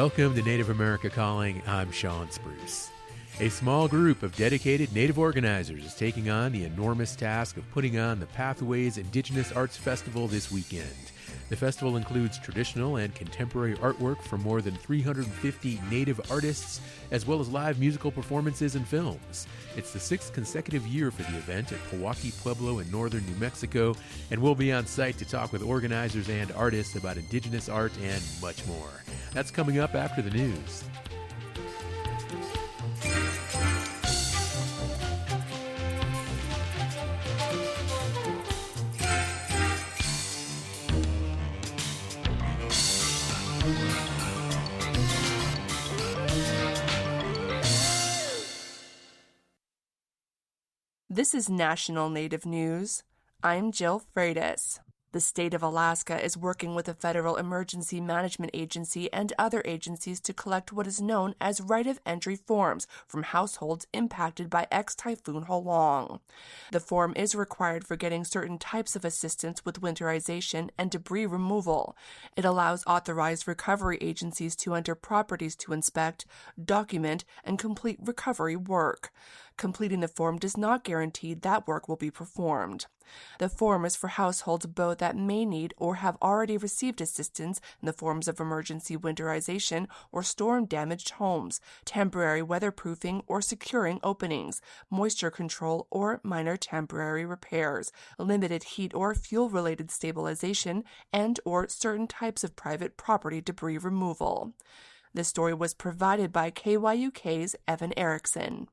Welcome to Native America Calling. I'm Sean Spruce. A small group of dedicated Native organizers is taking on the enormous task of putting on the Pathways Indigenous Arts Festival this weekend. The festival includes traditional and contemporary artwork from more than 350 Native artists, as well as live musical performances and films. It's the 6th consecutive year for the event at Pewaukee Pueblo in northern New Mexico, and we'll be on site to talk with organizers and artists about Indigenous art and much more. That's coming up after the news. This is National Native News. I'm Jill Freitas. The state of Alaska is working with the Federal Emergency Management Agency and other agencies to collect what is known as right of entry forms from households impacted by ex-Typhoon Halong. The form is required for getting certain types of assistance with winterization and debris removal. It allows authorized recovery agencies to enter properties to inspect, document, and complete recovery work. Completing the form does not guarantee that work will be performed. The form is for households both that may need or have already received assistance in the forms of emergency winterization or storm-damaged homes, temporary weatherproofing or securing openings, moisture control or minor temporary repairs, limited heat or fuel-related stabilization, and or certain types of private property debris removal. This story was provided by KYUK's Evan Erickson.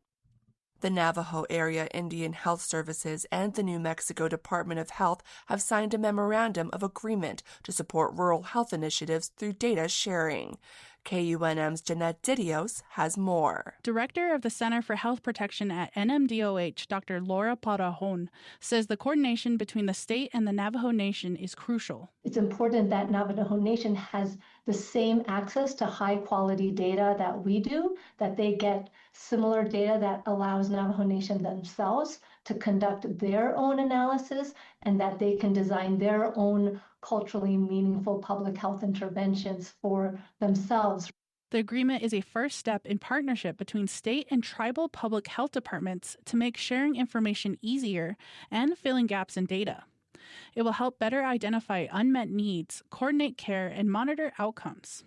The Navajo Area Indian Health Services and the New Mexico Department of Health have signed a memorandum of agreement to support rural health initiatives through data sharing. KUNM's Jeanette Didios has more. Director of the Center for Health Protection at NMDOH, Dr. Laura Parajon, says the coordination between the state and the Navajo Nation is crucial. It's important that Navajo Nation has the same access to high-quality data that we do, that they get similar data that allows Navajo Nation themselves to conduct their own analysis, and that they can design their own culturally meaningful public health interventions for themselves. The agreement is a first step in partnership between state and tribal public health departments to make sharing information easier and filling gaps in data. It will help better identify unmet needs, coordinate care, and monitor outcomes.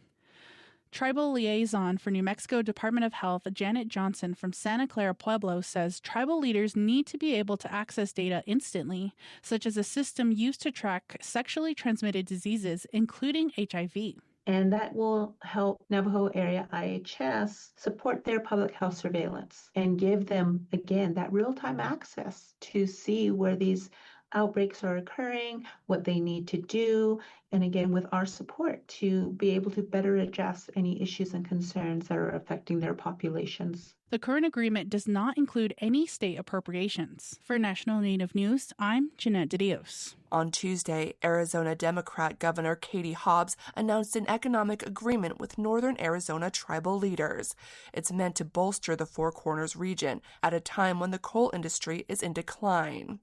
Tribal Liaison for New Mexico Department of Health, Janet Johnson from Santa Clara Pueblo, says tribal leaders need to be able to access data instantly, such as a system used to track sexually transmitted diseases, including HIV. And that will help Navajo Area IHS support their public health surveillance and give them, again, that real-time access to see where these outbreaks are occurring, what they need to do, and again, with our support to be able to better address any issues and concerns that are affecting their populations. The current agreement does not include any state appropriations. For National Native News, I'm Jeanette Didios. On Tuesday, Arizona Democrat Governor Katie Hobbs announced an economic agreement with Northern Arizona tribal leaders. It's meant to bolster the Four Corners region at a time when the coal industry is in decline.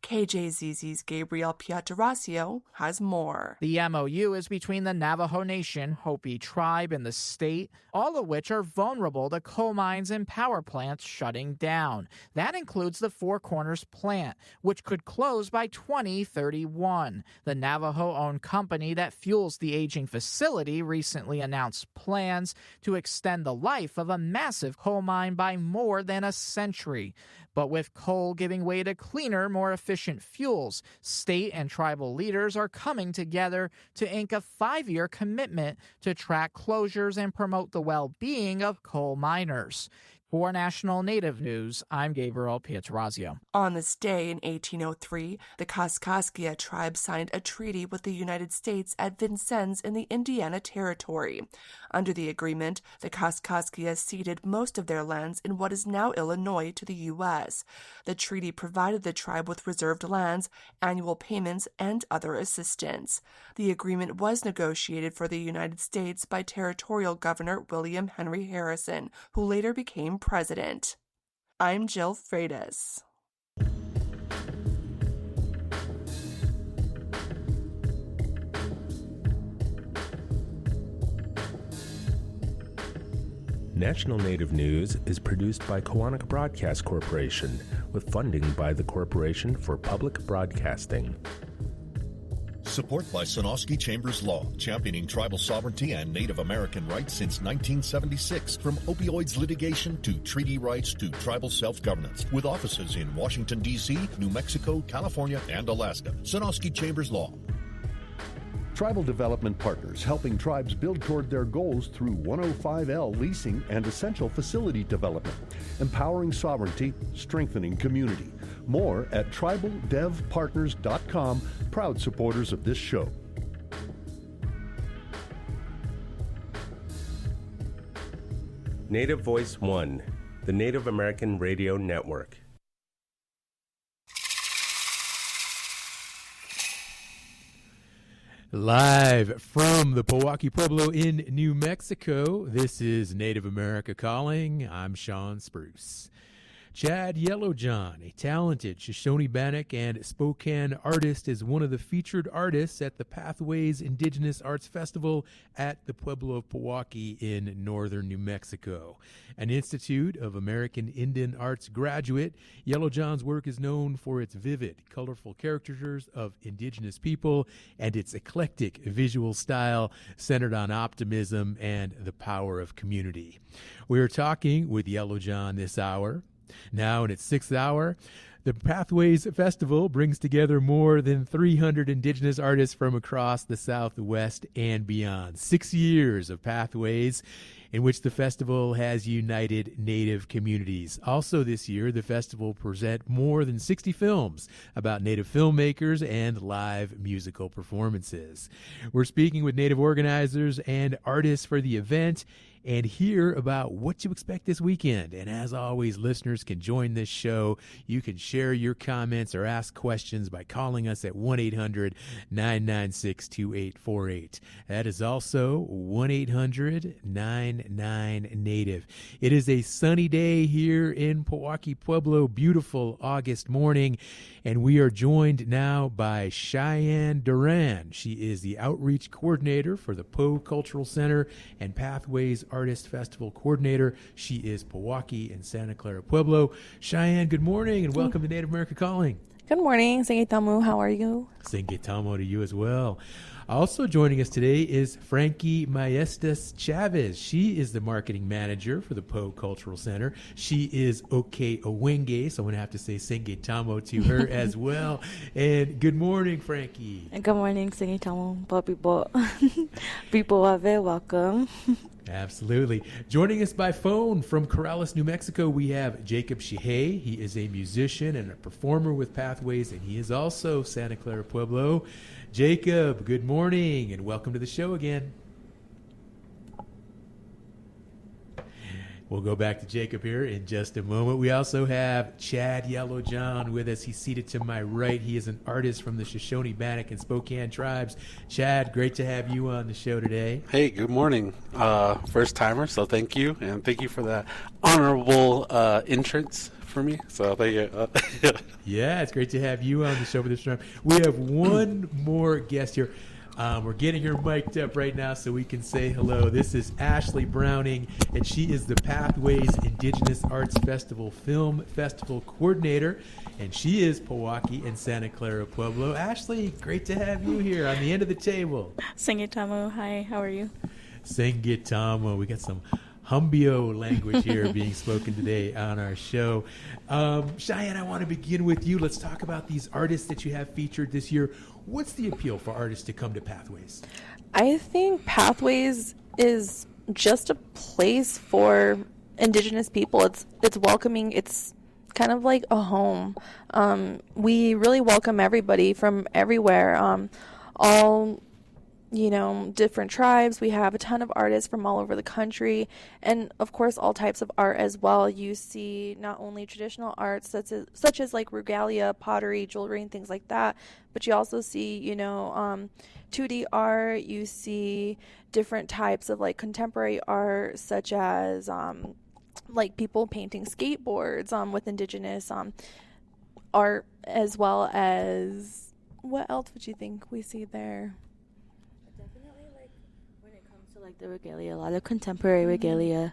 KJZZ's Gabriel Pietrasio has more. The MOU is between the Navajo Nation, Hopi tribe, and the state, all of which are vulnerable to coal mines and power plants shutting down. That includes the Four Corners plant, which could close by 2031. The Navajo-owned company that fuels the aging facility recently announced plans to extend the life of a massive coal mine by more than a century. But with coal giving way to cleaner, more efficient fuels, state and tribal leaders are coming together to ink a 5-year commitment to track closures and promote the well-being of coal miners. For National Native News, I'm Gabriel Pietrasio. On this day in 1803, the Kaskaskia tribe signed a treaty with the United States at Vincennes in the Indiana Territory. Under the agreement, the Kaskaskia ceded most of their lands in what is now Illinois to the U.S. The treaty provided the tribe with reserved lands, annual payments, and other assistance. The agreement was negotiated for the United States by Territorial Governor William Henry Harrison, who later became president. I'm Jill Freitas. National Native News is produced by Kawanak Broadcast Corporation with funding by the Corporation for Public Broadcasting. Support by Sonosky Chambers Law, championing tribal sovereignty and Native American rights since 1976. From opioids litigation to treaty rights to tribal self-governance. With offices in Washington, D.C., New Mexico, California, and Alaska. Sonosky Chambers Law. Tribal Development Partners, helping tribes build toward their goals through 105L leasing and essential facility development. Empowering sovereignty, strengthening community. More at tribaldevpartners.com, proud supporters of this show. Native Voice One, the Native American Radio Network. Live from the Pewaukee Pueblo in New Mexico, this is Native America Calling. I'm Sean Spruce. Chad Yellowjohn, a talented Shoshone Bannock and Spokane artist, is one of the featured artists at the Pathways Indigenous Arts Festival at the Pueblo of Pewaukee in northern New Mexico. An Institute of American Indian Arts graduate, Yellowjohn's work is known for its vivid, colorful caricatures of indigenous people and its eclectic visual style centered on optimism and the power of community. We are talking with Yellowjohn this hour. Now in its sixth hour, the Pathways Festival brings together more than 300 indigenous artists from across the Southwest and beyond. 6 years of Pathways in which the festival has united Native communities. Also this year, the festival present more than 60 films about Native filmmakers and live musical performances. We're speaking with Native organizers and artists for the event and hear about what to expect this weekend. And as always, listeners can join this show. You can share your comments or ask questions by calling us at 1-800-996-2848. That is also 1-800-99-NATIVE. It is a sunny day here in Pewaukee Pueblo, beautiful August morning, and we are joined now by Cheyenne Duran. She is the outreach coordinator for the Poe Cultural Center and Pathways Artist Festival coordinator. She is Pewaukee and Santa Clara Pueblo. Cheyenne, good morning and welcome to Native America Calling. Good morning. Singitamu, how are you? Singitamo to you as well. Also joining us today is Frankie Maestas Chavez. She is the marketing manager for the Poe Cultural Center. She is Oke Owenge, so I'm going to have to say Singitamo to her as well. And good morning, Frankie. Good morning, Singitamo. People are very welcome. Absolutely. Joining us by phone from Corrales, New Mexico, we have Jacob Shihei. He is a musician and a performer with Pathways, and he is also Santa Clara Pueblo. Jacob, good morning, and welcome to the show again. We'll go back to Jacob here in just a moment. We also have Chad Yellowjohn with us. He's seated to my right. He is an artist from the Shoshone Bannock and Spokane tribes. Chad, great to have you on the show today. Hey, good morning. First timer, so thank you. And thank you for that honorable entrance for me. So thank you. Yeah, it's great to have you on the show for this time. We have one more guest here. We're getting her mic'd up right now so we can say hello. This is Ashley Browning, and she is the Pathways Indigenous Arts Festival Film Festival Coordinator, and she is Pewaukee and Santa Clara Pueblo. Ashley, great to have you here on the end of the table. Singitamo, hi, how are you? Singitamo, we got some Humbio language here being spoken today on our show. Cheyenne, I want to begin with you. Let's talk about these artists that you have featured this year. What's the appeal for artists to come to Pathways? I think Pathways is just a place for Indigenous people. It's welcoming. It's kind of like a home. We really welcome everybody from everywhere. All different tribes. We have a ton of artists from all over the country, and of course all types of art as well. You see not only traditional arts such as like regalia, pottery, jewelry, and things like that, but you also see 2D art. You see different types of like contemporary art, such as like people painting skateboards with Indigenous art, as well as what else would you think we see there? like the regalia, a lot of contemporary regalia,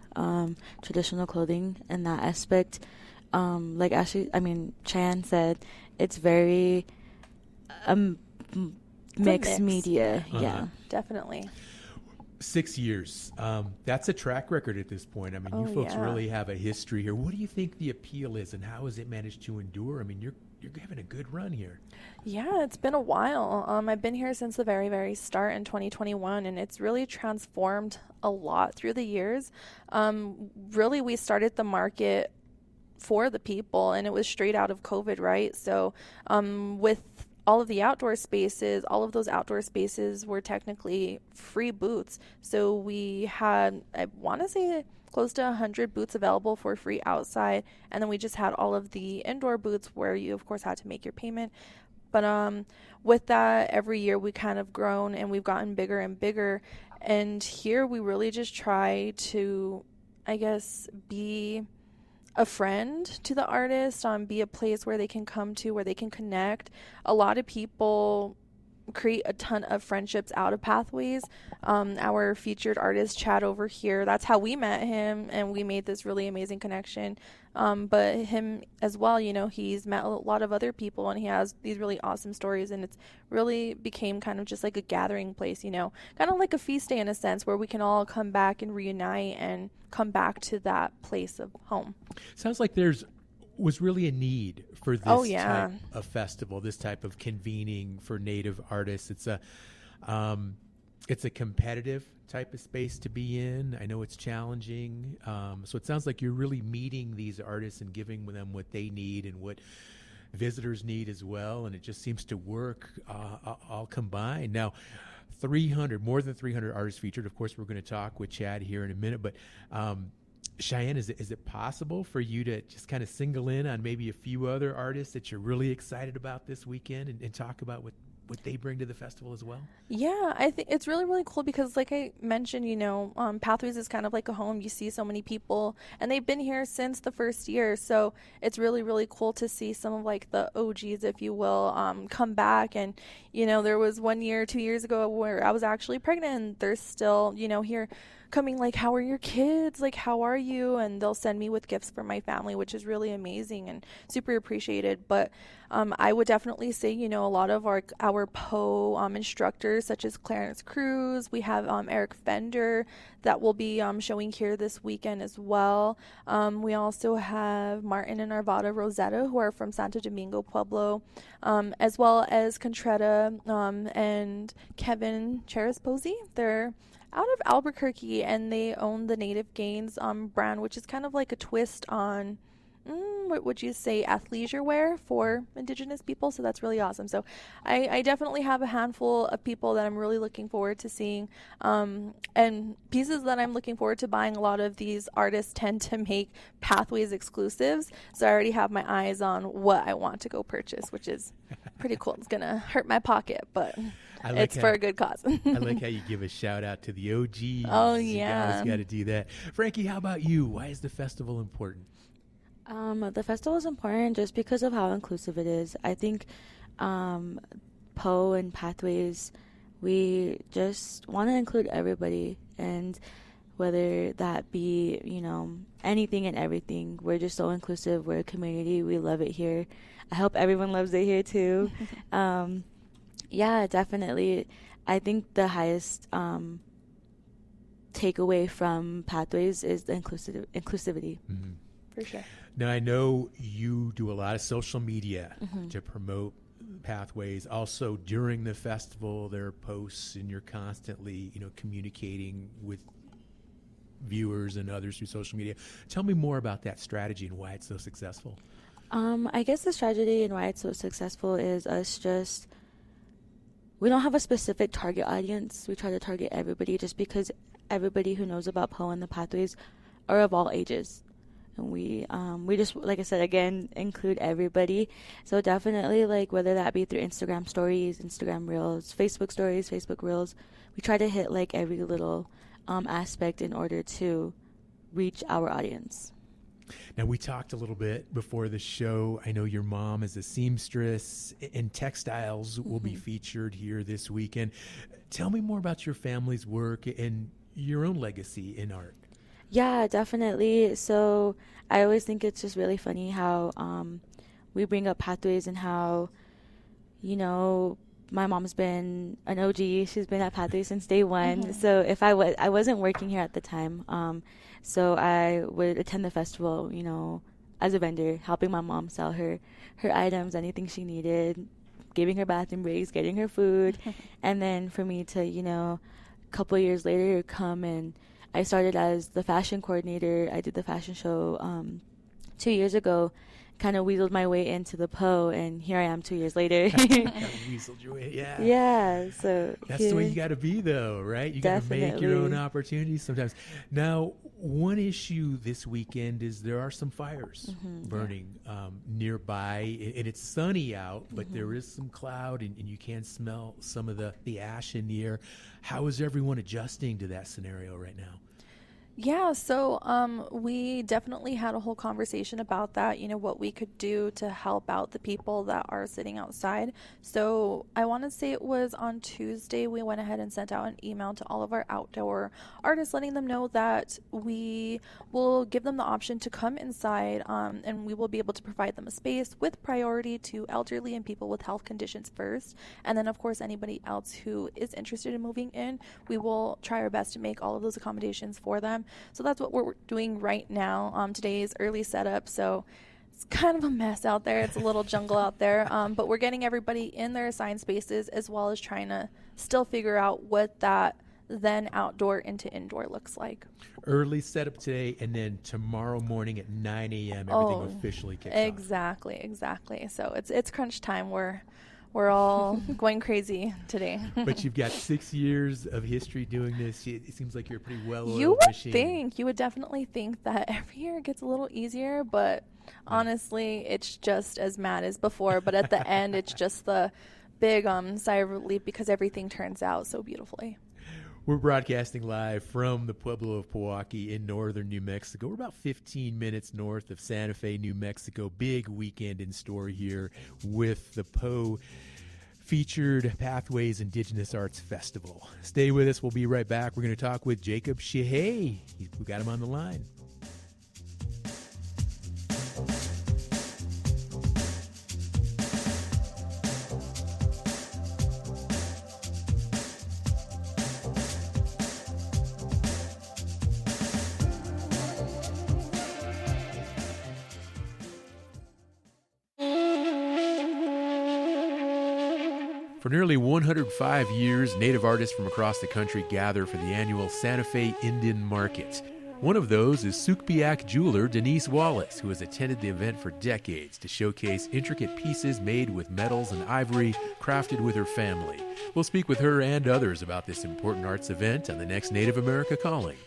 traditional clothing in that aspect. Like Chan said, it's very mixed media. Yeah, definitely. 6 years. That's a track record at this point. I mean, you folks really have a history here. What do you think the appeal is, and how has it managed to endure? I mean, you're having a good run here. Yeah, it's been a while. I've been here since the very, very start in 2021, and it's really transformed a lot through the years. Really, we started the market for the people, and it was straight out of COVID, right? So with all of the outdoor spaces, all of those outdoor spaces were technically free booths. So we had, I want to say, close to 100 booths available for free outside, and then we just had all of the indoor booths where you of course had to make your payment. But with that, every year we kind of grown and we've gotten bigger and bigger, and here we really just try to, I guess, be a friend to the artist, be a place where they can come to, where they can connect. A lot of people create a ton of friendships out of Pathways. Our featured artist Chad over here, that's how we met him, and we made this really amazing connection. But him as well, you know, he's met a lot of other people, and he has these really awesome stories, and it's really became kind of just like a gathering place, you know, kind of like a feast day in a sense, where we can all come back and reunite and come back to that place of home. Sounds like was really a need for this type of festival, this type of convening for Native artists. It's a competitive type of space to be in. I know it's challenging. So it sounds like you're really meeting these artists and giving them what they need and what visitors need as well. And it just seems to work all combined. Now, more than 300 artists featured. Of course, we're going to talk with Chad here in a minute, but Cheyenne, is it possible for you to just kind of single in on maybe a few other artists that you're really excited about this weekend and talk about what they bring to the festival as well? Yeah, I think it's really, really cool because, like I mentioned, you know, Pathways is kind of like a home. You see so many people, and they've been here since the first year. So it's really, really cool to see some of like the OGs, if you will, come back. And, you know, there was 2 years ago where I was actually pregnant, and they're still, you know, here coming like, how are your kids? Like, how are you? And they'll send me with gifts for my family, which is really amazing and super appreciated. But I would definitely say, you know, a lot of our PO instructors, such as Clarence Cruz, we have Eric Fender that will be showing here this weekend as well. We also have Martin and Arvada Rosetta, who are from Santo Domingo Pueblo, as well as Contretta and Kevin Cheresposi. They're out of Albuquerque, and they own the Native Gains brand, which is kind of like a twist on, what would you say, athleisure wear for Indigenous people. So that's really awesome. So I definitely have a handful of people that I'm really looking forward to seeing, and pieces that I'm looking forward to buying. A lot of these artists tend to make Pathways exclusives, so I already have my eyes on what I want to go purchase, which is pretty cool. It's gonna hurt my pocket, but it's for a good cause. I like how you give a shout out to the OGs. Oh, yeah. You guys got to do that. Frankie, how about you? Why is the festival important? The festival is important just because of how inclusive it is. I think PO and Pathways, we just want to include everybody, and whether that be, you know, anything and everything. We're just so inclusive. We're a community. We love it here. I hope everyone loves it here too. Yeah, definitely. I think the highest takeaway from Pathways is the inclusivity. Mm-hmm. For sure. Now, I know you do a lot of social media to promote Pathways. Also, during the festival, there are posts, and you're constantly, you know, communicating with viewers and others through social media. Tell me more about that strategy and why it's so successful. I guess the strategy and why it's so successful is we don't have a specific target audience. We try to target everybody, just because everybody who knows about PO and the Pathways are of all ages. And we just, like I said, again, include everybody. So definitely, like, whether that be through Instagram stories, Instagram reels, Facebook stories, Facebook reels, we try to hit like every little aspect in order to reach our audience. Now, we talked a little bit before the show. I know your mom is a seamstress, and textiles will be featured here this weekend. Tell me more about your family's work and your own legacy in art? Yeah, definitely. So I always think it's just really funny how we bring up Pathways and how, you know, my mom's been an OG. She's been at Pathways since day one. Mm-hmm. So if I wasn't working here at the time. So I would attend the festival, you know, as a vendor, helping my mom sell her items, anything she needed, giving her bathroom breaks, getting her food. And then for me to, you know, a couple of years later come, and I started as the fashion coordinator. I did the fashion show 2 years ago, kind of weaseled my way into the PO, and here I am 2 years later. Weaseled your way, yeah. Yeah, so that's the way you got to be, though, right? You got to make your own opportunities sometimes. Now, one issue this weekend is there are some fires burning nearby, and it's sunny out, but there is some cloud, and you can smell some of the ash in the air. How is everyone adjusting to that scenario right now? Yeah, so we definitely had a whole conversation about that, you know, what we could do to help out the people that are sitting outside. So I want to say it was on Tuesday, we went ahead and sent out an email to all of our outdoor artists, letting them know that we will give them the option to come inside, and we will be able to provide them a space with priority to elderly and people with health conditions first. And then, of course, anybody else who is interested in moving in, we will try our best to make all of those accommodations for them. So that's what we're doing right now. Today is early setup, so it's kind of a mess out there. It's a little jungle out there, but we're getting everybody in their assigned spaces, as well as trying to still figure out what that then outdoor into indoor looks like. Early setup today, and then tomorrow morning at 9 a.m. everything officially kicks off. Exactly. So it's crunch time. We're all going crazy today. But you've got 6 years of history doing this. It seems like you're a pretty well-oiled machine. You would definitely think that every year it gets a little easier, but honestly, it's just as mad as before. But at the end, it's just the big sigh of relief because everything turns out so beautifully. We're broadcasting live from the Pueblo of Pewaukee in northern New Mexico. We're about 15 minutes north of Santa Fe, New Mexico. Big weekend in store here with the PO featured Pathways Indigenous Arts Festival. Stay with us. We'll be right back. We're going to talk with Jacob Shihei. We got him on the line. For nearly 105 years, Native artists from across the country gather for the annual Santa Fe Indian Market. One of those is Sukpiak jeweler Denise Wallace, who has attended the event for decades to showcase intricate pieces made with metals and ivory crafted with her family. We'll speak with her and others about this important arts event on the next Native America Calling.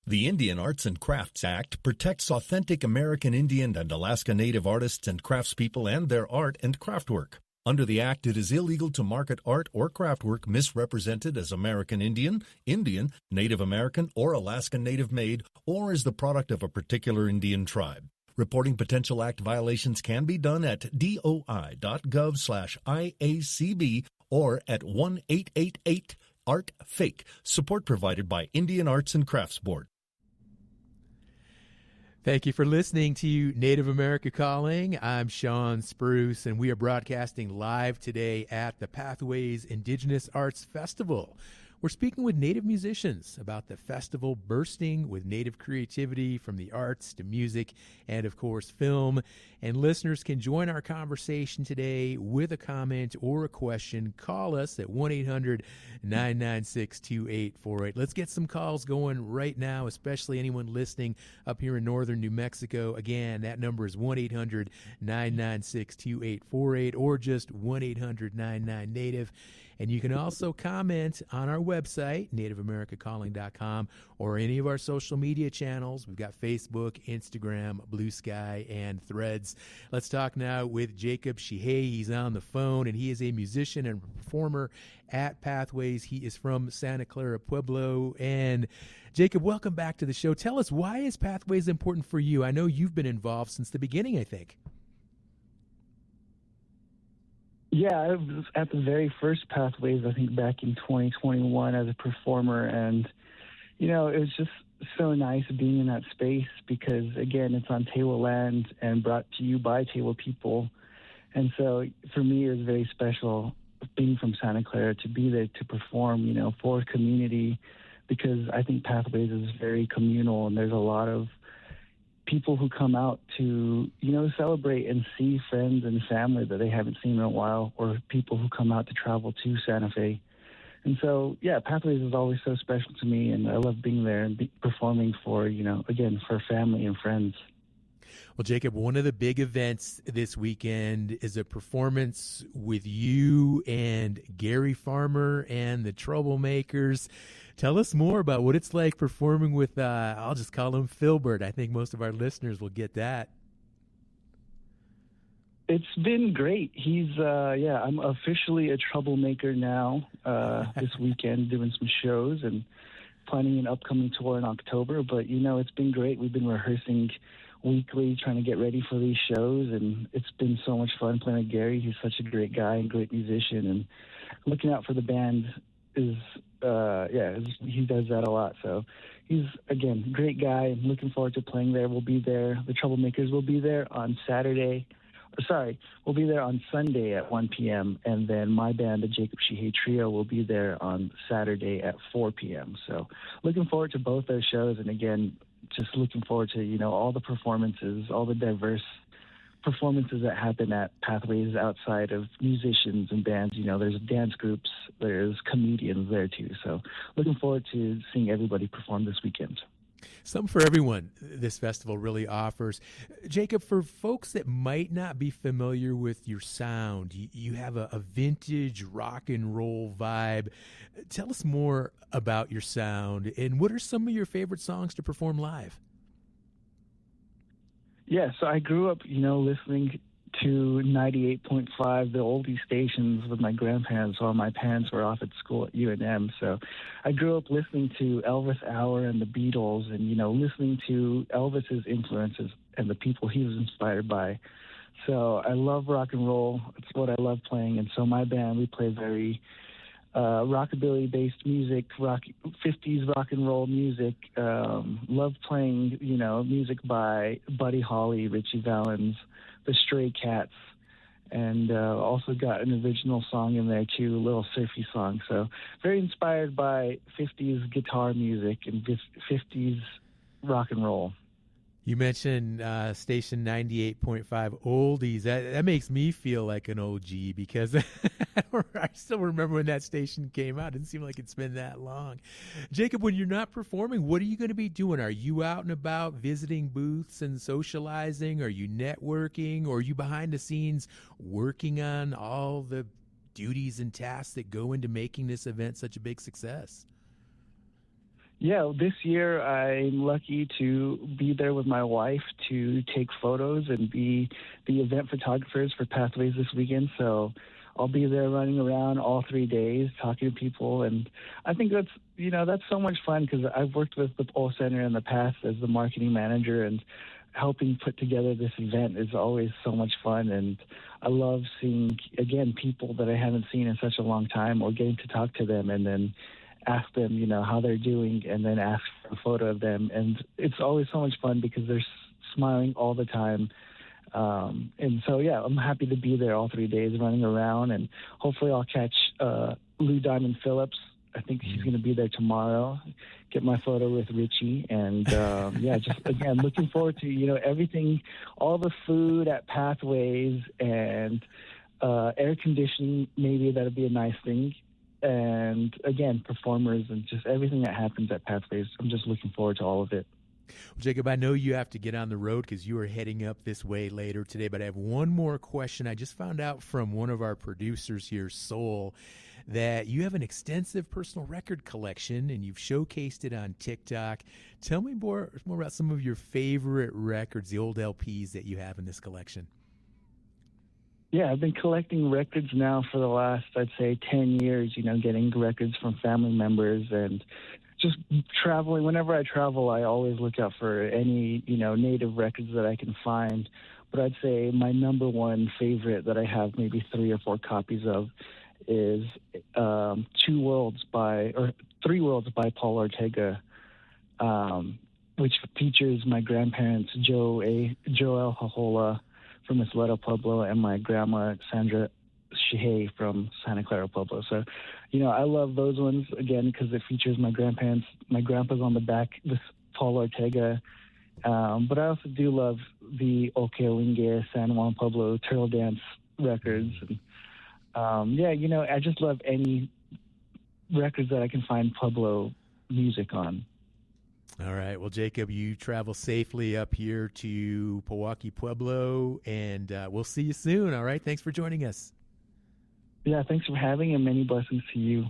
The Indian Arts and Crafts Act protects authentic American Indian and Alaska Native artists and craftspeople and their art and craftwork. Under the Act, it is illegal to market art or craftwork misrepresented as American Indian, Indian, Native American, or Alaskan Native made, or as the product of a particular Indian tribe. Reporting potential Act violations can be done at doi.gov/IACB or at 1-888-ART-FAKE. Support provided by Indian Arts and Crafts Board. Thank you for listening to Native America Calling. I'm Sean Spruce, and we are broadcasting live today at the Pathways Indigenous Arts Festival. We're speaking with Native musicians about the festival bursting with Native creativity from the arts to music and, of course, film. And listeners can join our conversation today with a comment or a question. Call us at 1-800-996-2848. Let's get some calls going right now, especially anyone listening up here in northern New Mexico. Again, that number is 1-800-996-2848 or just 1-800-99-NATIVE. And you can also comment on our website, nativeamericacalling.com, or any of our social media channels. We've got Facebook, Instagram, Blue Sky, and Threads. Let's talk now with Jacob Shihei. He's on the phone, and he is a musician and performer at Pathways. He is from Santa Clara Pueblo. And Jacob, welcome back to the show. Tell us, why is Pathways important for you? I know you've been involved since the beginning, I think. Yeah, I was at the very first Pathways, I think back in 2021 as a performer. And, it was just so nice being in that space because, again, it's on Tewa land and brought to you by Tewa people. And so for me, it was very special being from Santa Clara to be there to perform, for community, because I think Pathways is very communal and there's a lot of people who come out to, celebrate and see friends and family that they haven't seen in a while, or people who come out to travel to Santa Fe. And so, yeah, Pathways is always so special to me, and I love being there and performing for, again, for family and friends. Well, Jacob, one of the big events this weekend is a performance with you and Gary Farmer and the Troublemakers. Tell us more about what it's like performing with, I'll just call him Filbert. I think most of our listeners will get that. It's been great. He's, I'm officially a troublemaker now this weekend, doing some shows and planning an upcoming tour in October. But, it's been great. We've been rehearsing weekly, trying to get ready for these shows, and it's been so much fun playing with Gary. He's such a great guy and great musician, and looking out for the band is, he does that a lot. So he's, again, great guy. I'm looking forward to playing there. We'll be there. The Troublemakers will be there on we'll be there on Sunday at 1 p.m., and then my band, the Jacob Shihei Trio, will be there on Saturday at 4 p.m. So looking forward to both those shows, and again, just looking forward to, all the performances, all the diverse performances that happen at Pathways outside of musicians and bands. There's dance groups, there's comedians there too. So looking forward to seeing everybody perform this weekend. Something for everyone this festival really offers. Jacob, for folks that might not be familiar with your sound, you have a vintage rock and roll vibe. Tell us more about your sound, and what are some of your favorite songs to perform live? Yeah, so I grew up, listening to 98.5, the oldie stations with my grandparents while my parents were off at school at UNM. So I grew up listening to Elvis Hour and the Beatles and, listening to Elvis's influences and the people he was inspired by. So I love rock and roll. It's what I love playing. And so my band, we play very rockabilly-based music, 50s rock and roll music. Love playing, music by Buddy Holly, Richie Valens, the Stray Cats, and also got an original song in there too, a little surfy song. So very inspired by 50s guitar music and 50s rock and roll. You mentioned station 98.5 oldies. That makes me feel like an OG because I still remember when that station came out. It didn't seem like it's been that long. Jacob, when you're not performing, what are you going to be doing? Are you out and about visiting booths and socializing? Are you networking? Or are you behind the scenes working on all the duties and tasks that go into making this event such a big success? Yeah, this year I'm lucky to be there with my wife to take photos and be the event photographers for Pathways this weekend. So I'll be there running around all 3 days talking to people. And I think that's so much fun because I've worked with the Pole Center in the past as the marketing manager, and helping put together this event is always so much fun. And I love seeing, again, people that I haven't seen in such a long time, or getting to talk to them and then ask them, how they're doing, and then ask for a photo of them. And it's always so much fun because they're smiling all the time. And so, yeah, I'm happy to be there all 3 days running around, and hopefully I'll catch Lou Diamond Phillips. I think he's going to be there tomorrow, get my photo with Richie. And, just, again, looking forward to, everything, all the food at Pathways and air conditioning. Maybe that'll be a nice thing. And again, performers and just everything that happens at Pathways. I'm just looking forward to all of it. Well, Jacob, I know you have to get on the road because you are heading up this way later today, but I have one more question. I just found out from one of our producers here, Soul, that you have an extensive personal record collection and you've showcased it on TikTok. Tell me more about some of your favorite records, the old LPs that you have in this collection. Yeah, I've been collecting records now for the last, I'd say, 10 years, getting records from family members and just traveling. Whenever I travel, I always look out for any, native records that I can find. But I'd say my number one favorite that I have maybe 3 or 4 copies of is Three Worlds by Paul Ortega, which features my grandparents, Joel Hajola from Isleta Pueblo, and my grandma, Sandra Shihei from Santa Clara Pueblo. So, I love those ones, again, because it features my grandparents. My grandpa's on the back, this Paul Ortega. But I also do love the Okealinge, San Juan Pueblo Turtle Dance records. And, I just love any records that I can find Pueblo music on. All right. Well, Jacob, you travel safely up here to Pewaukee Pueblo, and we'll see you soon. All right. Thanks for joining us. Yeah, thanks for having, and many blessings to you.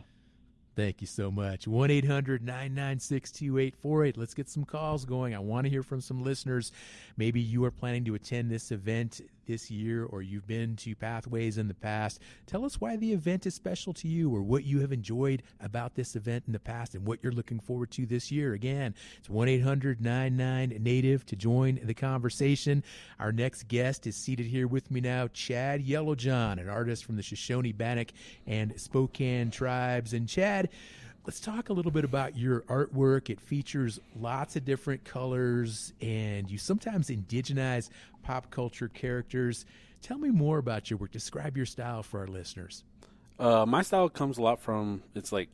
Thank you so much. 1-800-996-2848. Let's get some calls going. I want to hear from some listeners. Maybe you are planning to attend this event this year, or you've been to Pathways in the past. Tell us why the event is special to you, or what you have enjoyed about this event in the past and what you're looking forward to this year. Again, it's 1-800-99-NATIVE to join the conversation. Our next guest is seated here with me now, Chad Yellowjohn, an artist from the Shoshone, Bannock, and Spokane tribes. And Chad, let's talk a little bit about your artwork. It features lots of different colors, and you sometimes indigenize pop culture characters. Tell me more about your work. Describe your style for our listeners. My style comes a lot from, it's like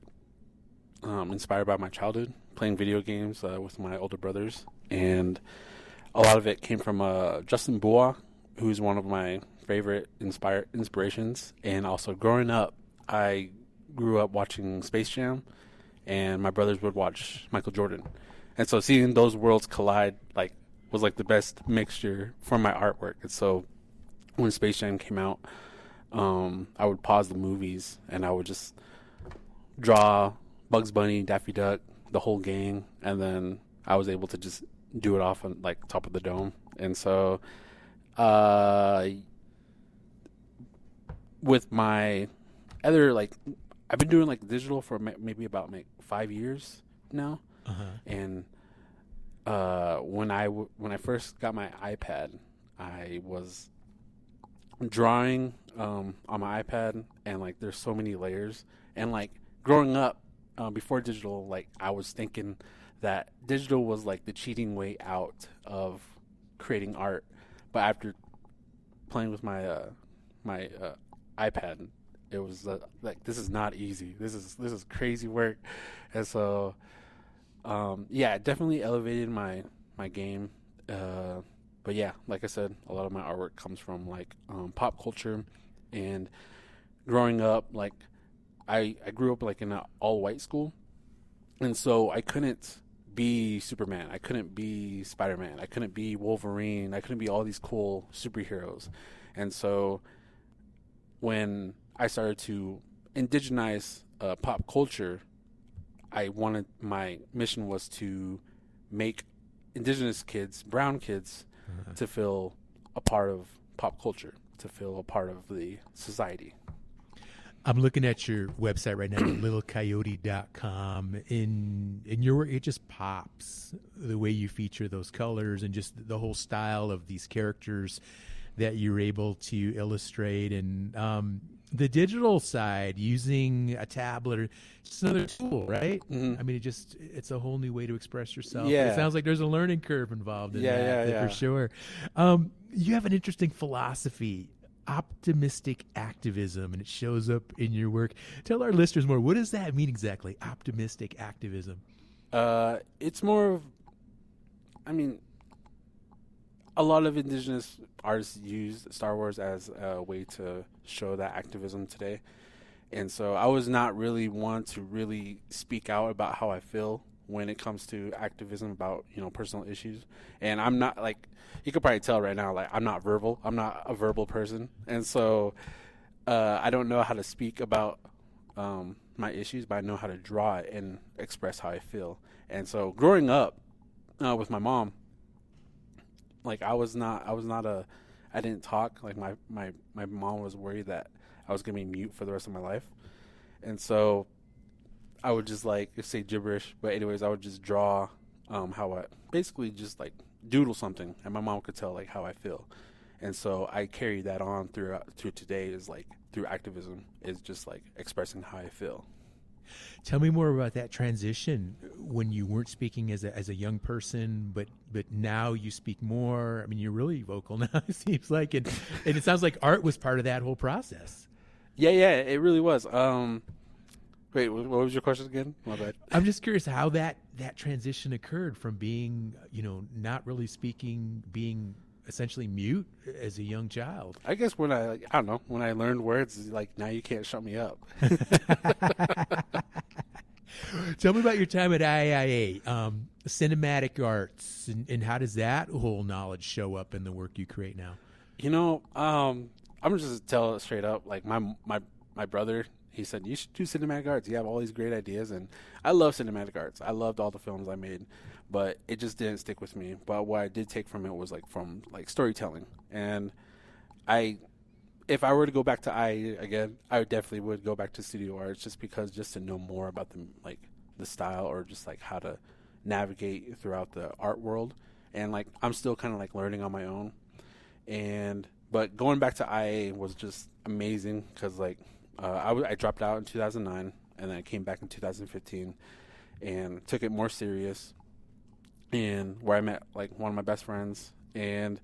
inspired by my childhood, playing video games with my older brothers. And a lot of it came from Justin Bois, who's one of my favorite inspirations. And also growing up, I grew up watching Space Jam, and my brothers would watch Michael Jordan. And so seeing those worlds collide was the best mixture for my artwork. And so when Space Jam came out, I would pause the movies and I would just draw Bugs Bunny, Daffy Duck, the whole gang, and then I was able to just do it off on top of the dome. And so with my other I've been doing digital for maybe about 5 years now. And when I first got my iPad, I was drawing on my iPad, and there's so many layers. And growing up before digital, I was thinking that digital was the cheating way out of creating art. But after playing with my my iPad, it was this is not easy. This is crazy work. And so it definitely elevated my game. But yeah, like I said, a lot of my artwork comes from pop culture. And growing up, I grew up in an all-white school, and so I couldn't be Superman, I couldn't be Spider-Man, I couldn't be Wolverine, I couldn't be all these cool superheroes. And so when I started to indigenize pop culture, my mission was to make indigenous kids, brown kids, to feel a part of pop culture, to feel a part of the society. I'm looking at your website right now, littlecoyote.com. In your work, it just pops the way you feature those colors and just the whole style of these characters that you're able to illustrate. And the digital side, using a tablet, or just another tool, right? Mm-hmm. I mean, it's a whole new way to express yourself. Yeah. It sounds like there's a learning curve involved in that, for sure. You have an interesting philosophy, optimistic activism, and it shows up in your work. Tell our listeners more. What does that mean exactly, optimistic activism? It's more of, a lot of indigenous artists use Star Wars as a way to show that activism today. And so I was not really one to really speak out about how I feel when it comes to activism about, personal issues. And I'm not, you could probably tell right now, I'm not verbal. I'm not a verbal person. And so I don't know how to speak about my issues, but I know how to draw it and express how I feel. And so growing up with my mom, I didn't talk. My mom was worried that I was going to be mute for the rest of my life. And so I would just like say gibberish. But anyways, I would just draw how I basically just like doodle something, and my mom could tell like how I feel. And so I carry that on through today, is like through activism, is just like expressing how I feel. Tell me more about that transition when you weren't speaking as a young person, but now you speak more. I mean, you're really vocal now, it seems like, and it sounds like art was part of that whole process. Yeah, it really was. Wait, what was your question again? My bad. I'm just curious how that transition occurred from being, not really speaking, being essentially mute as a young child. I guess when I don't know, when I learned words, like, now you can't shut me up. Tell me about your time at IIA, cinematic arts, and how does that whole knowledge show up in the work you create now? I'm just tell it straight up. Like my brother, he said, you should do cinematic arts. You have all these great ideas. And I love cinematic arts. I loved all the films I made, but it just didn't stick with me. But what I did take from it was from storytelling. And if I were to go back to IIA again, I definitely would go back to studio arts just to know more about the style, or just like how to navigate throughout the art world. And I'm still kind of learning on my own. But going back to IIA was just amazing, because I dropped out in 2009, and then I came back in 2015 and took it more serious, and where I met one of my best friends. And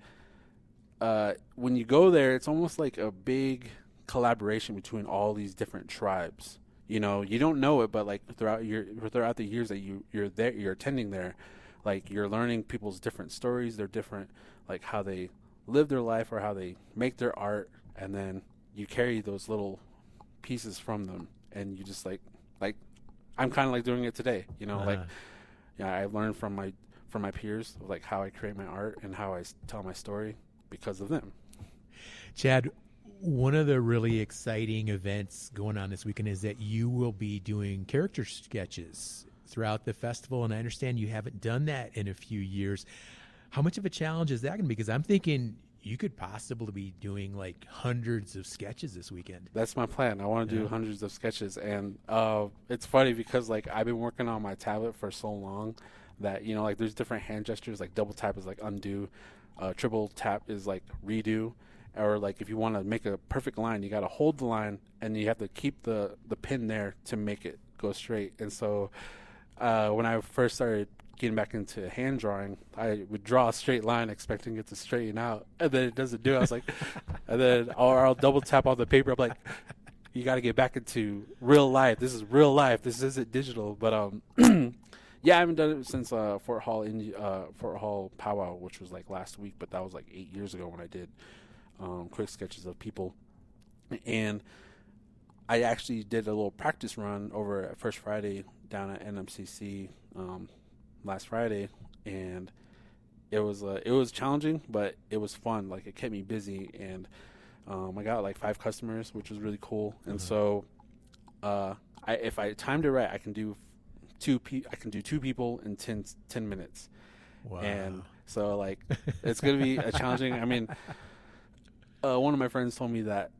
when you go there, it's almost like a big collaboration between all these different tribes. You don't know it, but throughout the years that you're attending there, you're learning people's different stories, their different how they live their life or how they make their art, and then you carry those little pieces from them, and you just I'm kind of doing it today. I learned from my peers how I create my art and how I tell my story because of them. Chad, one of the really exciting events going on this weekend is that you will be doing character sketches throughout the festival, and I understand you haven't done that in a few years. How much of a challenge is that going to be? Because I'm thinking you could possibly be doing hundreds of sketches this weekend. That's my plan. I want to do hundreds of sketches. And it's funny because I've been working on my tablet for so long that, there's different hand gestures. Double tap is undo. Triple tap is redo. Or if you want to make a perfect line, you got to hold the line, and you have to keep the pin there to make it go straight. And so when I first started getting back into hand drawing, I would draw a straight line expecting it to straighten out, and then it doesn't do it. I was and then I'll double tap on the paper. I'm you got to get back into real life. This is real life. This isn't digital. But yeah, I haven't done it since Fort Hall powwow, which was last week, but that was 8 years ago when I did quick sketches of people. And I actually did a little practice run over at First Friday down at NMCC last Friday, and it was challenging, but it was fun. It kept me busy, and I got 5 customers, which was really cool. And so if I timed it right, I can do two people in 10 minutes. Wow. And so it's gonna be a challenging. I mean, one of my friends told me that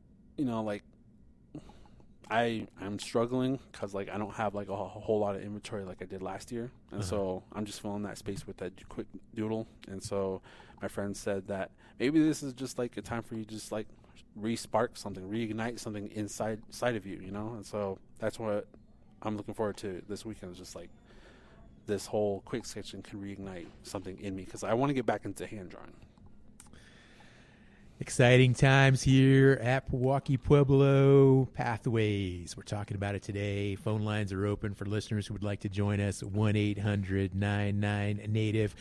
I'm struggling because I don't have a whole lot of inventory like I did last year, and so I'm just filling that space with that quick doodle. And so my friend said that maybe this is just a time for you to just re-spark something, reignite something inside of you, And so that's what I'm looking forward to this weekend, is just this whole quick sketching can reignite something in me, because I want to get back into hand drawing. Exciting times here at Pewaukee Pueblo. Pathways. We're talking about it today. Phone lines are open for listeners who would like to join us. 1-800-99-NATIVE.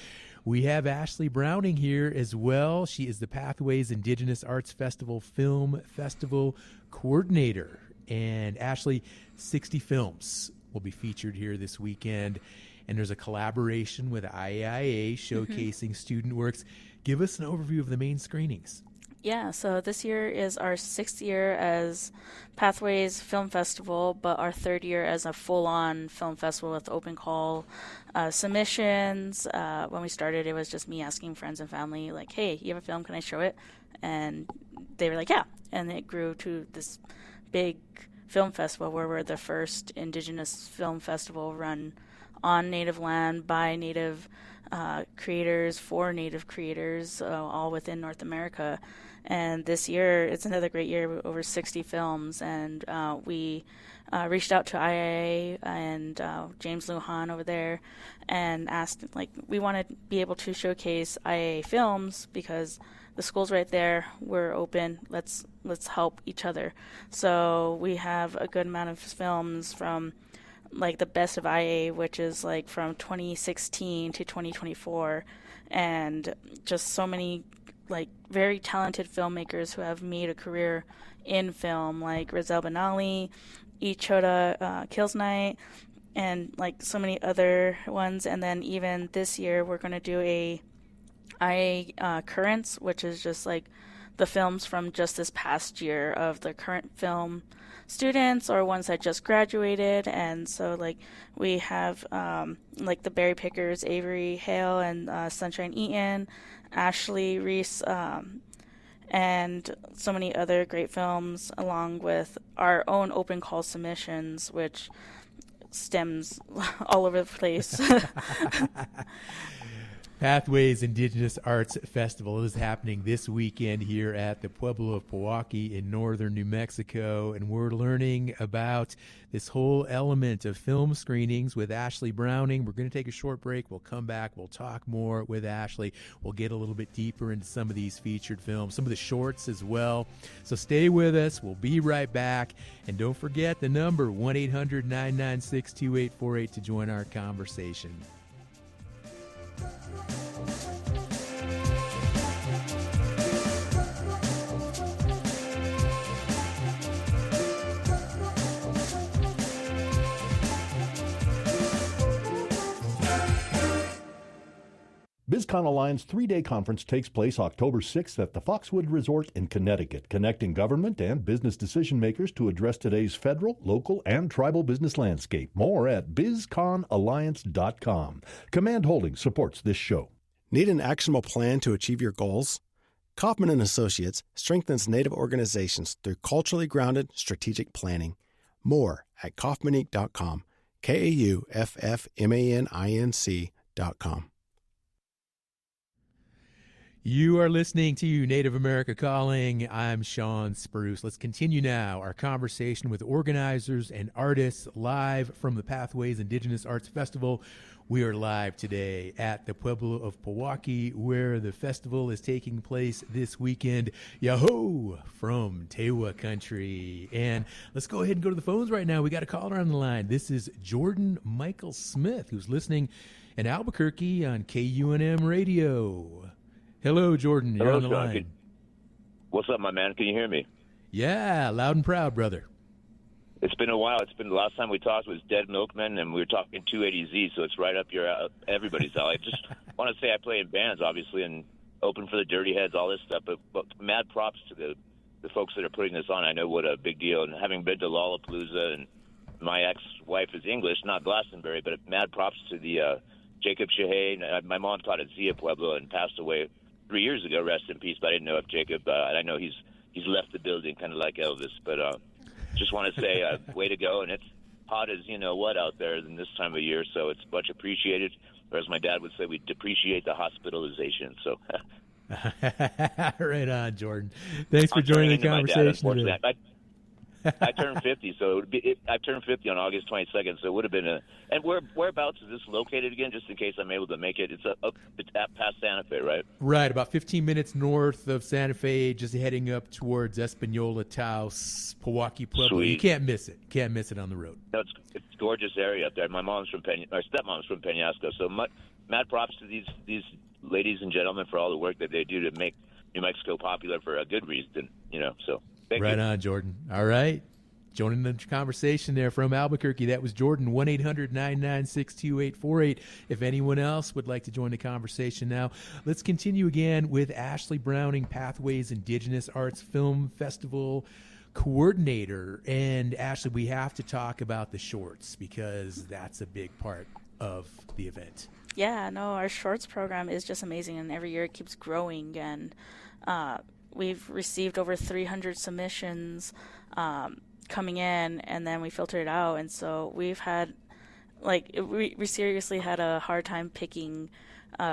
We have Ashley Browning here as well. She is the Pathways Indigenous Arts Festival Film Festival Coordinator. And Ashley, 60 films will be featured here this weekend. And there's a collaboration with IIA showcasing student works. Give us an overview of the main screenings. Yeah, so this year is our 6th year as Pathways Film Festival, but our 3rd year as a full-on film festival with open call submissions. When we started, it was just me asking friends and family, hey, you have a film, can I show it? And they were yeah. And it grew to this big Film Festival, where we're the first Indigenous film festival run on Native land by Native creators for Native creators, all within North America. And this year, it's another great year with over 60 films. And we reached out to IIA and James Lujan over there and asked, we want to be able to showcase IIA films because the school's right there. We're open. Let's help each other. So we have a good amount of films from the best of IA, which is from 2016 to 2024, and just so many very talented filmmakers who have made a career in film, like Rizal Benali, Ichoda Kills Night, and so many other ones. And then even this year we're going to do a IA Currents, which is just the films from just this past year of the current film students or ones that just graduated. And so we have the Berry Pickers, Avery Hale and Sunshine Eaton, Ashley Reese, and so many other great films, along with our own open call submissions, which stems all over the place. Pathways Indigenous Arts Festival is happening this weekend here at the Pueblo of Pewaukee in northern New Mexico, and we're learning about this whole element of film screenings with Ashley Browning. We're going to take a short break. We'll come back. We'll talk more with Ashley. We'll get a little bit deeper into some of these featured films, some of the shorts as well. So stay with us. We'll be right back. And don't forget the number, 1-800-996-2848 to join our conversation. BizCon Alliance 3-day conference takes place October 6th at the Foxwood Resort in Connecticut, connecting government and business decision makers to address today's federal, local, and tribal business landscape. More at bizconalliance.com. Command Holdings supports this show. Need an actionable plan to achieve your goals? Kaufman & Associates strengthens Native organizations through culturally grounded strategic planning. More at kaufmaninc.com, KAUFFMANINC.com. You are listening to Native America Calling. I'm Sean Spruce. Let's continue now our conversation with organizers and artists live from the Pathways Indigenous Arts Festival. We are live today at the Pueblo of Pewaukee, where the festival is taking place this weekend. Yahoo! From Tewa country. And let's go ahead and go to the phones right now. We got a caller on the line. This is Jordan Michael Smith, who's listening in Albuquerque on KUNM Radio. Hello, Jordan. You're on the line. What's up, my man? Can you hear me? Yeah, loud and proud, brother. It's been a while. It's been the last time we talked was Dead Milkmen, and we were talking 280Z, so it's right up your everybody's alley. I just want to say I play in bands, obviously, and open for the Dirty Heads, all this stuff. But mad props to the folks that are putting this on. I know what a big deal. And having been to Lollapalooza, and my ex-wife is English, not Glastonbury, but mad props to the Jacob Shahey. My mom taught at Zia Pueblo and passed away 3 years ago, rest in peace, but I didn't know if Jacob, I know he's left the building kind of like Elvis, but just want to say way to go, and it's hot as you know what out there in this time of year, so it's much appreciated, or as my dad would say, we depreciate the hospitalization, so. Right on, Jordan. Thanks for joining the conversation today. I turned 50, so I turned 50 on August 22nd, so it would have been and whereabouts is this located again, just in case I'm able to make it? It's past Santa Fe, right? Right, about 15 minutes north of Santa Fe, just heading up towards Espanola, Taos, Pewaukee, Pueblo. Sweet. You can't miss it. Can't miss it on the road. No, it's a gorgeous area up there. My mom's from my stepmom's from Penasco, so mad props to these ladies and gentlemen for all the work that they do to make New Mexico popular for a good reason, so. Right on, Jordan. All right. Joining the conversation there from Albuquerque, that was Jordan, 1-800-996-2848. If anyone else would like to join the conversation now, let's continue again with Ashley Browning, Pathways Indigenous Arts Film Festival coordinator. And Ashley, we have to talk about the shorts because that's a big part of the event. Yeah, no, our shorts program is just amazing, and every year it keeps growing, and we've received over 300 submissions, coming in, and then we filtered it out. And so we've had, like, we seriously had a hard time picking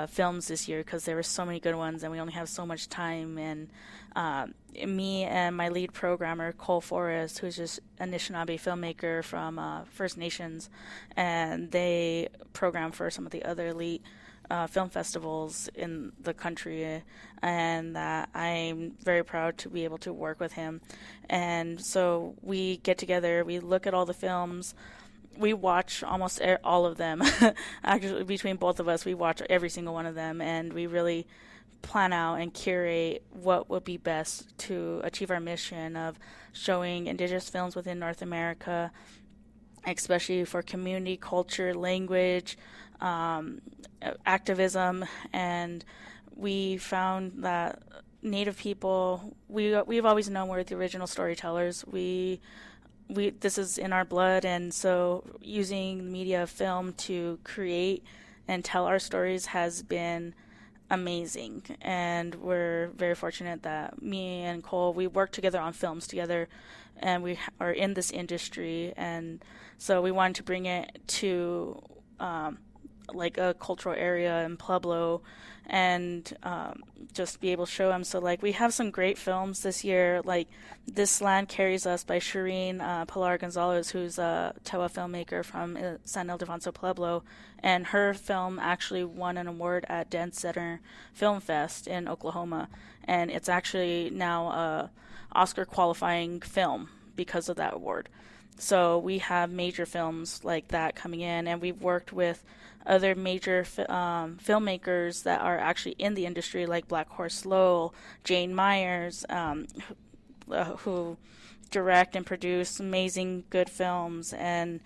films this year because there were so many good ones and we only have so much time. And me and my lead programmer, Cole Forrest, who's just a Anishinaabe filmmaker from First Nations, and they program for some of the other elite film festivals in the country, and I'm very proud to be able to work with him. And so we get together, we look at all the films, we watch almost all of them. Actually, between both of us, we watch every single one of them, and we really plan out and curate what would be best to achieve our mission of showing Indigenous films within North America, especially for community, culture, language, activism. And we found that Native people, we've always known we're the original storytellers. This is in our blood, and so using media film to create and tell our stories has been amazing. And we're very fortunate that me and Cole, we work together on films together, and we are in this industry. And so we wanted to bring it to like a cultural area in Pueblo, and just be able to show them. So, like, we have some great films this year, like This Land Carries Us by Shireen Pilar Gonzalez, who's a Tewa filmmaker from San Ildefonso, Pueblo, and her film actually won an award at Dead Center Film Fest in Oklahoma, and it's actually now a Oscar qualifying film because of that award. So we have major films like that coming in, and we've worked with other major filmmakers that are actually in the industry, like Black Horse Lowell, Jane Myers, who direct and produce amazing good films, and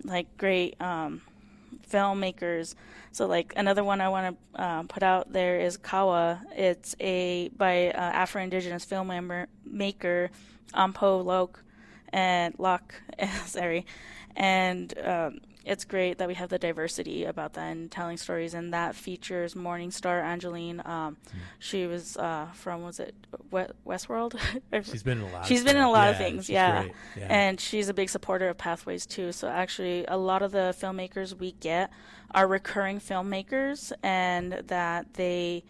like great filmmakers. So like another one I want to put out there is Kawa. It's by Afro-Indigenous filmmaker Ampo Locke, sorry, and it's great that we have the diversity about that and telling stories, and that features Morningstar Angeline. She was from, was it Westworld? She's been in a lot. She's been in a lot of things, yeah. Yeah. And she's a big supporter of Pathways too. So actually, a lot of the filmmakers we get are recurring filmmakers, and that they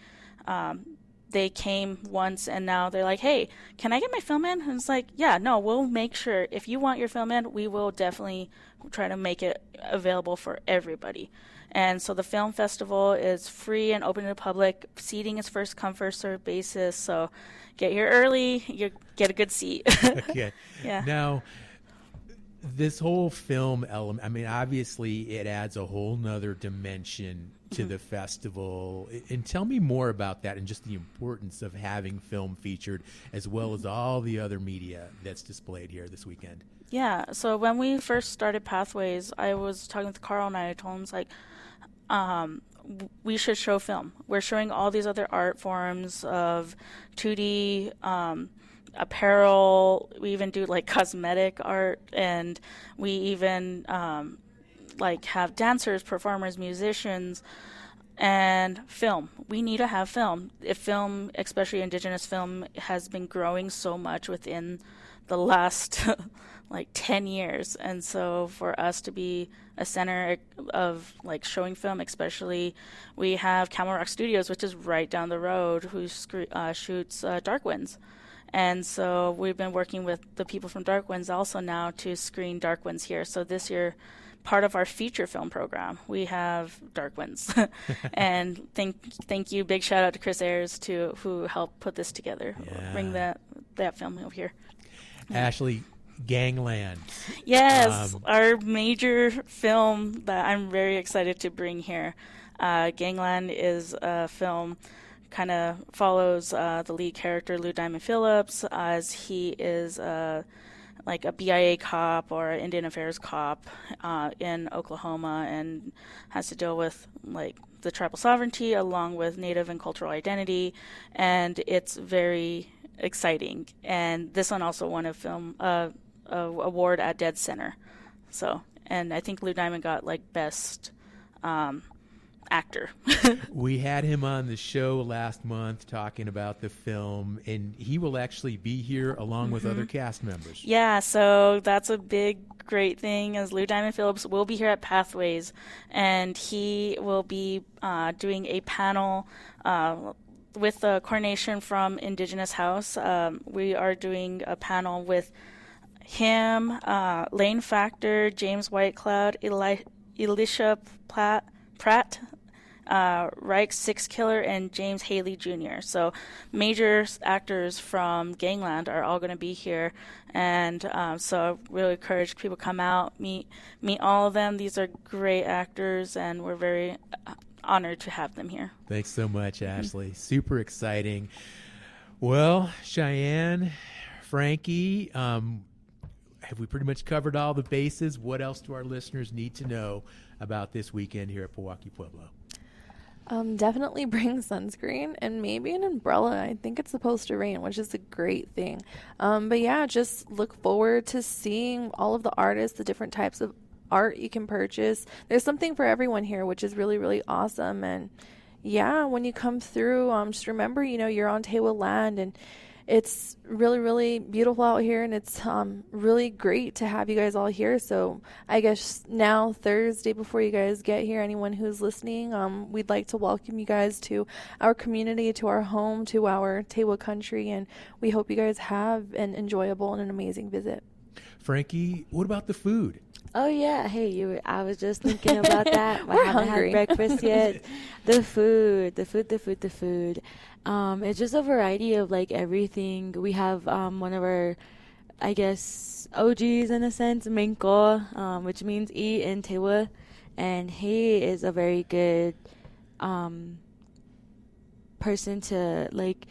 came once and now they're like, hey, can I get my film in? And it's like, yeah, no, we'll make sure. If you want your film in, we will definitely try to make it available for everybody. And so the film festival is free and open to the public. Seating is first come, first served basis. So get here early, you get a good seat. Okay. Yeah. Now, this whole film element, I mean, obviously it adds a whole nother dimension to the festival. And tell me more about that and just the importance of having film featured, as well as all the other media that's displayed here this weekend. Yeah, so when we first started Pathways, I was talking with Carl, and I told him, it's like, we should show film. We're showing all these other art forms of 2D apparel. We even do like cosmetic art, and we even like have dancers, performers, musicians, and film. We need to have film. If film, especially Indigenous film, has been growing so much within the last like 10 years. And so for us to be a center of like showing film, especially, we have Camel Rock Studios, which is right down the road, who shoots Dark Winds. And so we've been working with the people from Dark Winds also now to screen Dark Winds here. So this year, part of our feature film program, we have Dark Winds. And thank you, big shout out to Chris Ayers who helped put this together, bring that film over here. Ashley, Gangland. Yes, our major film that I'm very excited to bring here. Gangland is a film, kind of follows the lead character, Lou Diamond Phillips, as he is like a BIA cop or an Indian Affairs cop in Oklahoma, and has to deal with like the tribal sovereignty along with Native and cultural identity, and it's very exciting. And this one also won a film award at Dead Center. So, and I think Lou Diamond got like best actor. We had him on the show last month talking about the film, and he will actually be here along with other cast members. Yeah, so that's a great thing, as Lou Diamond Phillips will be here at Pathways, and he will be doing a panel with the coordination from Indigenous House. We are doing a panel with him, Lane Factor, James Whitecloud, Elisha Pratt, Reich Six Killer, and James Haley Jr. So major actors from Gangland are all going to be here, and so I really encourage people to come out, meet all of them. These are great actors, and we're very honored to have them here. Thanks so much, Ashley. Super exciting. Well, Cheyenne, Frankie, have we pretty much covered all the bases? What else do our listeners need to know about this weekend here at Pewaukee Pueblo? Definitely bring sunscreen and maybe an umbrella. I think it's supposed to rain, which is a great thing. But yeah, just look forward to seeing all of the artists, the different types of art you can purchase. There's something for everyone here, which is really, really awesome. And yeah, when you come through, just remember, you're on Tewa land, and it's really, really beautiful out here, and it's really great to have you guys all here. So I guess now, Thursday, before you guys get here, anyone who's listening, we'd like to welcome you guys to our community, to our home, to our Tewa country, and we hope you guys have an enjoyable and an amazing visit. Frankie, what about the food? Oh yeah, hey, I was just thinking about that. We're I haven't hungry. had breakfast yet. The food. It's just a variety of like everything. We have one of our, I guess, OGs in a sense, Menko, which means eat in Tewa, and he is a very good person to like.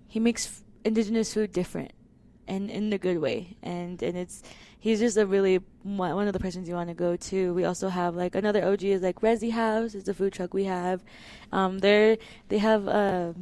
He makes indigenous food different, and in a good way, and he's just a really one of the persons you want to go to. We also have like another OG is like Resi House is the food truck we have. They have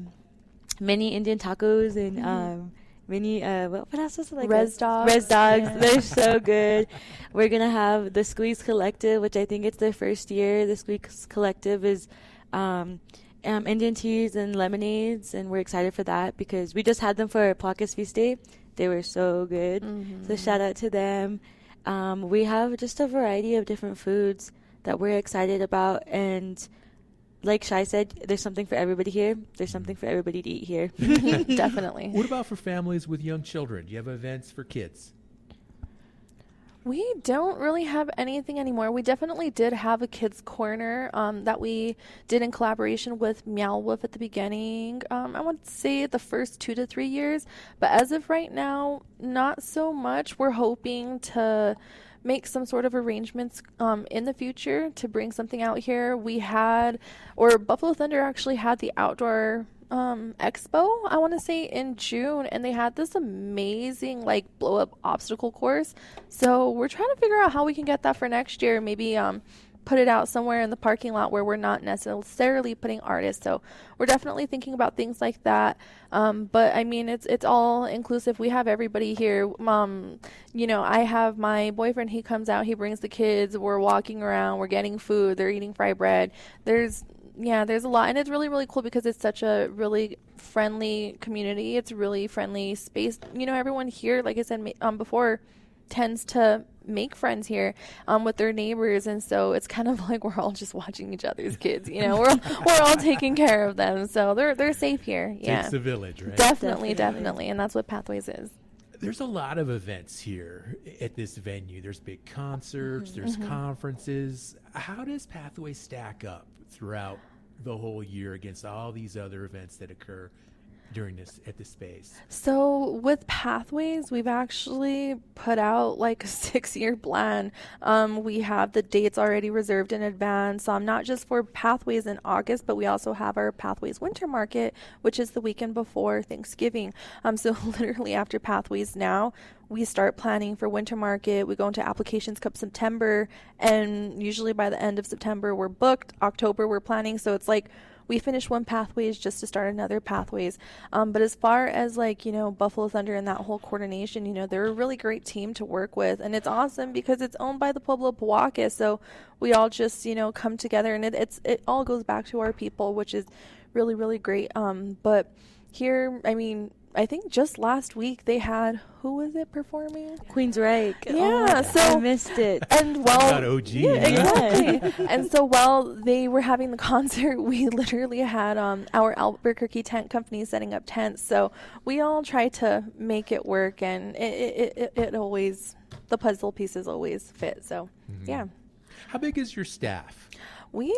many Indian tacos and many what else is it like? Res dogs. Yeah. They're so good. We're gonna have the Squeeze Collective, which I think it's their first year. The Squeeze Collective is Indian teas and lemonades, and we're excited for that because we just had them for Paucus Feast Day. They were so good. So shout out to them. We have just a variety of different foods that we're excited about. And like Shai said, there's something for everybody here. There's something for everybody to eat here. Definitely. What about for families with young children? Do you have events for kids? We don't really have anything anymore. We definitely did have a kids' corner that we did in collaboration with Meow Wolf at the beginning. I would say the first 2 to 3 years. But as of right now, not so much. We're hoping to make some sort of arrangements in the future to bring something out here. Buffalo Thunder actually had the outdoor expo, I want to say in June, and they had this amazing like blow up obstacle course. So we're trying to figure out how we can get that for next year. Maybe put it out somewhere in the parking lot where we're not necessarily putting artists. So we're definitely thinking about things like that. But I mean, it's all inclusive. We have everybody here. I have my boyfriend. He comes out. He brings the kids. We're walking around. We're getting food. They're eating fried bread. There's a lot, and it's really, really cool because it's such a really friendly community. It's a really friendly space. Everyone here, like I said before, tends to make friends here with their neighbors, and so it's kind of like we're all just watching each other's kids. We're all taking care of them, so they're safe here. Yeah, Takes a village, right? Definitely, and that's what Pathways is. There's a lot of events here at this venue. There's big concerts, there's conferences. How does Pathways stack up throughout the whole year against all these other events that occur at this space? So with Pathways, we've actually put out like a 6-year plan. We have the dates already reserved in advance, not just for Pathways in August, but we also have our Pathways Winter Market, which is the weekend before Thanksgiving. So literally after Pathways now, we start planning for Winter Market. We go into applications come September, and usually by the end of September we're booked. October we're planning. So it's like we finished one Pathways just to start another Pathways. But as far as like, Buffalo Thunder and that whole coordination, they're a really great team to work with. And it's awesome because it's owned by the Pueblo Powaka. So we all just, come together, and it all goes back to our people, which is really, really great. But here, I think just last week they had, who was it performing? Queensryche. Yeah, so I missed it. And while Not OG. Yeah, exactly. And so while they were having the concert, we literally had our Albuquerque tent company setting up tents. So we all try to make it work, and it always, the puzzle pieces always fit. So yeah. How big is your staff? We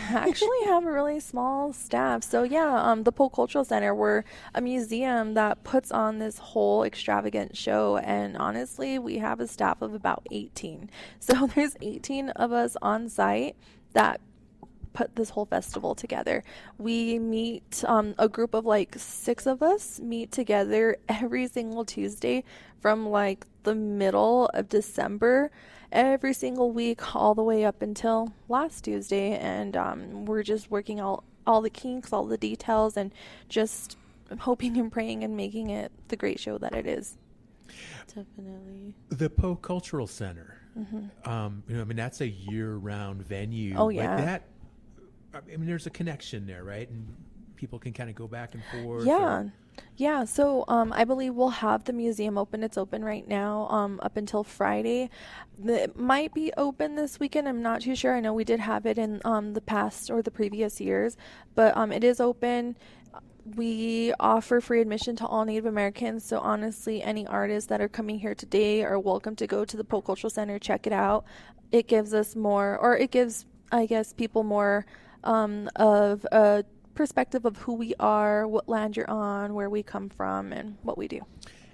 actually have a really small staff. So yeah, the Polk Cultural Center, we're a museum that puts on this whole extravagant show, and honestly, we have a staff of about 18. So there's 18 of us on site that put this whole festival together. We meet, a group of like 6 of us meet together every single Tuesday from like the middle of December every single week all the way up until last Tuesday, and we're just working out all the kinks, all the details, and just hoping and praying and making it the great show that it is. Definitely. The Polk Cultural Center, that's a year-round venue. Oh, yeah. Like that, there's a connection there, right? And people can kind of go back and forth. Yeah, so I believe we'll have the museum open. It's open right now up until Friday. It might be open this weekend. I'm not too sure. I know we did have it in the past or the previous years, but it is open. We offer free admission to all Native Americans, so honestly, any artists that are coming here today are welcome to go to the Polk Cultural Center, check it out. It gives us more, or it gives, I guess, people more of a perspective of who we are, what land you're on, where we come from, and what we do.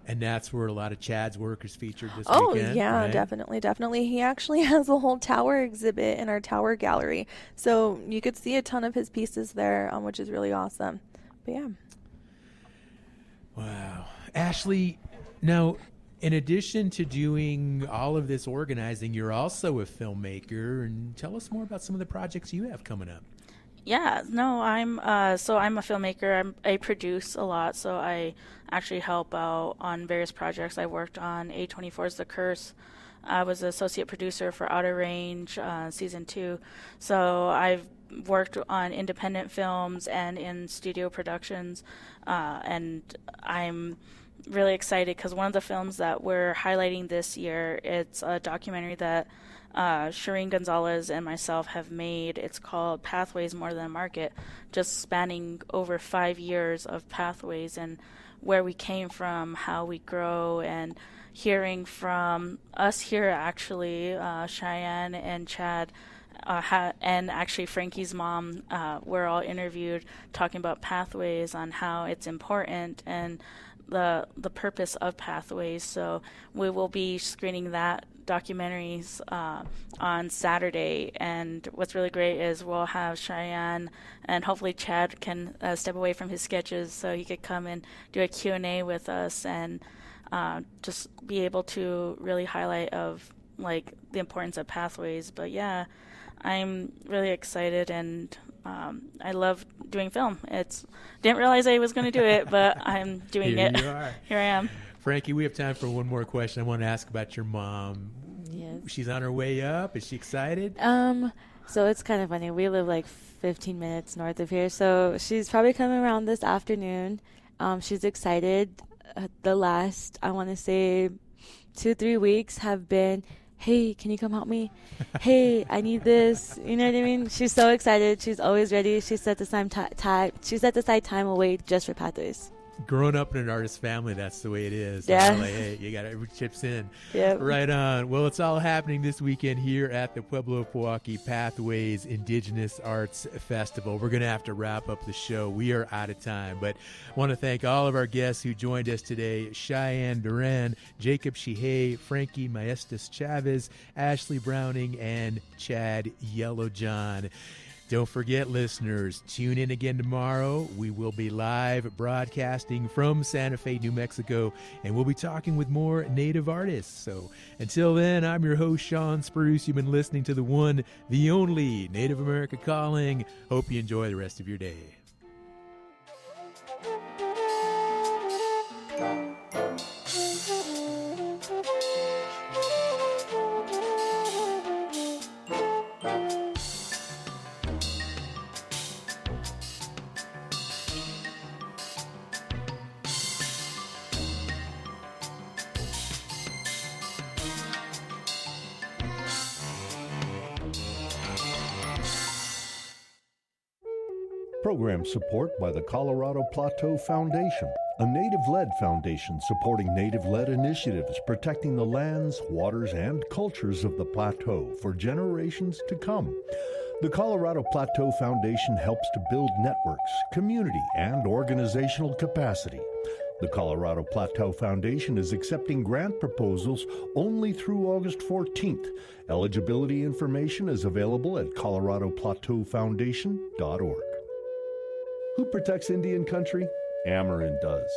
And that's where a lot of Chad's work is featured this weekend. Oh, yeah, right? Definitely. He actually has a whole tower exhibit in our tower gallery. So you could see a ton of his pieces there, which is really awesome. But yeah. Wow. Ashley, now, in addition to doing all of this organizing, you're also a filmmaker. And tell us more about some of the projects you have coming up. Yeah, no, I'm a filmmaker. I produce a lot, so I actually help out on various projects. I worked on A24's The Curse. I was an associate producer for Outer Range season 2. So I've worked on independent films and in studio productions, and I'm really excited because one of the films that we're highlighting this year, it's a documentary that Shireen Gonzalez and myself have made. It's called Pathways More Than a Market, just spanning over 5 years of Pathways and where we came from, how we grow, and hearing from us here, actually, Cheyenne and Chad, and actually Frankie's mom, were all interviewed talking about Pathways, on how it's important and the purpose of Pathways. So we will be screening that documentaries on Saturday, and what's really great is we'll have Cheyenne and hopefully Chad can step away from his sketches so he could come and do a Q&A with us and just be able to really highlight of like the importance of Pathways. But yeah, I'm really excited, and I love doing film. Didn't realize I was going to do it, but I'm doing it. You are. Here I am. Frankie, we have time for one more question. I want to ask about your mom. Yes. She's on her way up. Is she excited? So it's kind of funny. We live like 15 minutes north of here, so she's probably coming around this afternoon. She's excited. The last, I want to say, 2-3 weeks have been, hey, can you come help me? Hey, I need this. You know what I mean? She's so excited. She's always ready. She set aside time away just for Pathways. Growing up in an artist family, that's the way it is. Yeah. Like, hey, you got every chips in. Yep. Right on. Well, it's all happening this weekend here at the Pueblo Powaka Pathways Indigenous Arts Festival. We're going to have to wrap up the show. We are out of time, but I want to thank all of our guests who joined us today: Cheyenne Duran, Jacob Shihei, Frankie Maestas Chavez, Ashley Browning, and Chad Yellowjohn. Don't forget, listeners, tune in again tomorrow. We will be live broadcasting from Santa Fe, New Mexico, and we'll be talking with more Native artists. So until then, I'm your host, Sean Spruce. You've been listening to the one, the only Native America Calling. Hope you enjoy the rest of your day. Program support by the Colorado Plateau Foundation, a native-led foundation supporting native-led initiatives protecting the lands, waters, and cultures of the plateau for generations to come. The Colorado Plateau Foundation helps to build networks, community, and organizational capacity. The Colorado Plateau Foundation is accepting grant proposals only through August 14th. Eligibility information is available at coloradoplateaufoundation.org. Who protects Indian country? Amerind does.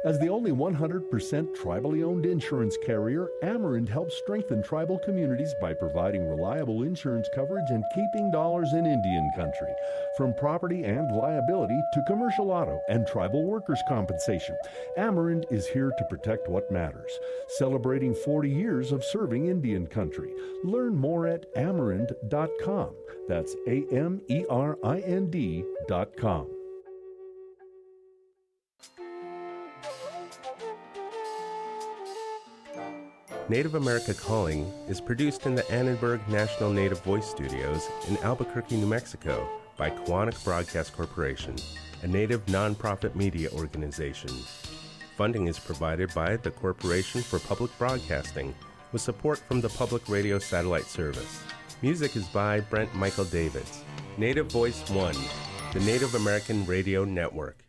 As the only 100% tribally owned insurance carrier, Amerind helps strengthen tribal communities by providing reliable insurance coverage and keeping dollars in Indian country. From property and liability to commercial auto and tribal workers' compensation, Amerind is here to protect what matters. Celebrating 40 years of serving Indian country. Learn more at amerind.com. That's AMERIND.com. Native America Calling is produced in the Annenberg National Native Voice Studios in Albuquerque, New Mexico by Kawanak Broadcast Corporation, a native nonprofit media organization. Funding is provided by the Corporation for Public Broadcasting with support from the Public Radio Satellite Service. Music is by Brent Michael Davids. Native Voice One, the Native American Radio Network.